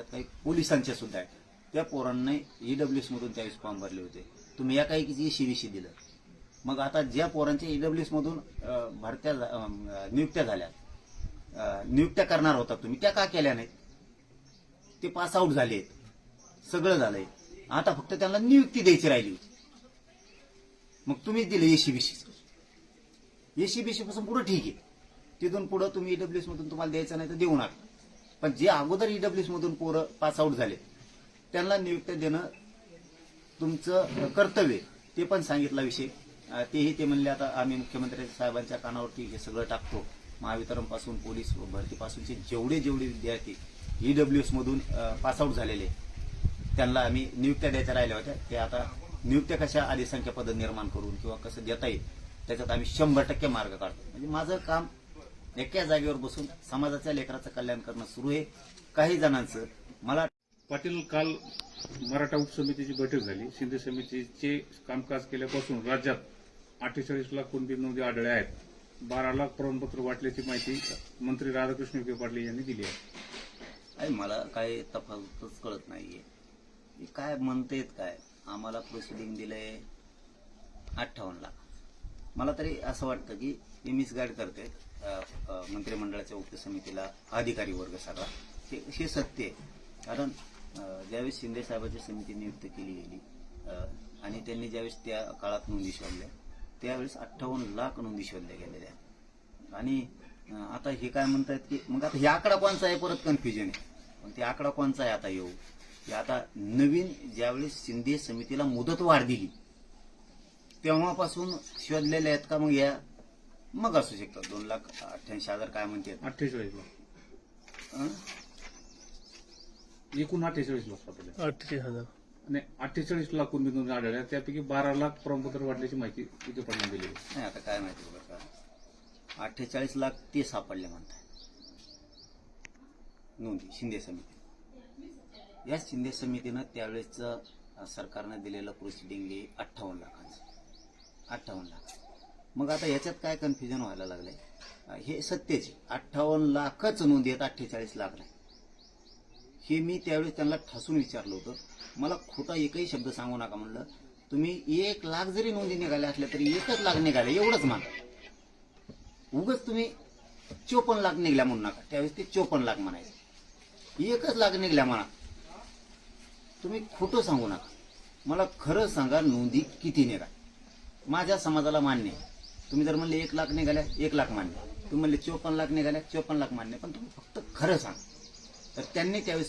त्याच्यात काही पोलिसांच्या सुद्धा आहेत. त्या पोरांनी ईडब्ल्यूएस मधून त्यावेळेस फॉर्म भरले होते. तुम्ही या काही ECBC दिलं. मग आता ज्या पोरांच्या ईडब्ल्यूएस मधून नियुक्त्या झाल्या, नियुक्त्या करणार होता तुम्ही, त्या का केल्या नाहीत? ते पास आउट झालेत, सगळं झालंय. आता फक्त त्यांना नियुक्ती द्यायची राहिली होती. मग तुम्ही दिलं ECBC पासून पुढे ठीक आहे. तिथून पुढे तुम्ही ईडब्ल्यूएस मधून तुम्हाला द्यायचं नाही तर देऊ नका. पण जे अगोदर ईडब्ल्यूएस मधून पोरं पास आउट झाले त्यांना नियुक्त्या देणं तुमचं कर्तव्य. ते पण सांगितला विषय. तेही ते म्हणले आता आम्ही मुख्यमंत्री साहेबांच्या कानावरती हे सगळं टाकतो. महावितरण पासून पोलीस भरतीपासूनचे जेवढे विद्यार्थी ईडब्ल्यूएस मधून पास आउट झालेले त्यांना आम्ही नियुक्त्या द्यायच्या राहिल्या होत्या. ते आता नियुक्त्या कशा अधिसंख्या पद निर्माण करून किंवा कसं देता येईल त्याच्यात आम्ही 100% मार्ग काढतो. म्हणजे माझं काम एका जागेवर बसून समाजाच्या लेकराचं कल्याण करणं सुरू आहे. काही जणांचं मला पाटील, काल मराठा उपसमितीची बैठक झाली. शिंदे समितीचे कामकाज केल्यापासून राज्यात 48 लाख कुणबी नोंदी आढळल्या आहेत. 12 लाख प्रमाणपत्र वाटल्याची माहिती मंत्री राधाकृष्ण विखे पाटील यांनी दिली आहे. मला काही तफावतच कळत नाहीये. काय म्हणतेत काय? आम्हाला प्रोसिडिंग दिलंय 58 लाख. मला तरी असं वाटतं की हे मिसगाईड करते मंत्रिमंडळाच्या उपसमितीला अधिकारी वर्ग सगळा. हे सत्य आहे. कारण ज्यावेळेस शिंदे साहेबांची समिती नियुक्त केली गेली आणि त्यांनी ज्यावेळेस त्या काळात नोंदी शोधल्या त्यावेळेस 58 लाख नोंदी शोधल्या गेलेल्या. आणि आता हे काय म्हणतायत की मग आता हे आकडा कोणचा आहे? परत कन्फ्युजन आहे. मग ते आकडा कोणचा आहे आता येऊ की आता नवीन ज्यावेळेस शिंदे समितीला मुदत वाढ दिली तेव्हापासून शोधलेल्या आहेत का? मग या मग असू शकतात 2,88,000 काय म्हणते 48 लाख एकूण 48 लाख सापडले. 48,000 आणि 48 लाख कुणबी नोंदी आढळल्या. त्यापैकी 12 लाख प्रमाणपत्र वाटल्याची माहिती विखे पाटील दिली. नाही आता काय माहिती बघा का 48 लाख ते सापडले म्हणताय नोंदी शिंदे समिती. या शिंदे समितीनं त्यावेळेस सरकारनं दिलेलं प्रोसिडिंग 58 लाखांचं. 58 लाख. मग आता याच्यात काय कन्फ्युजन व्हायला लागलंय? हे सत्यच 58 लाखच नोंदी आहेत, 48 लाख नाही. हे मी त्यावेळेस त्यांना ठासून विचारलं होतं. मला खोटा एकही शब्द सांगू नका म्हणलं. तुम्ही 1 लाख जरी नोंदी निघाल्या असल्या तरी 1च लाख निघाल्या एवढंच मान. उगाच तुम्ही 54 लाख निघल्या म्हणू नका. त्यावेळेस ते 54 लाख म्हणायचे. 1च लाख निघल्या म्हणा. तुम्ही खोटं सांगू नका. मला खरं सांगा नोंदी किती निघाल्या. माझ्या समाजाला मान्य आहे. तुम्ही जर म्हणले 1 लाख निघाल्या 1 लाख मान्य. तुम्ही म्हणले 54 लाख निघाल्या 54 लाख मान्य. पण तुम्ही फक्त खरं सांगा. तर त्यांनी त्यावेळेस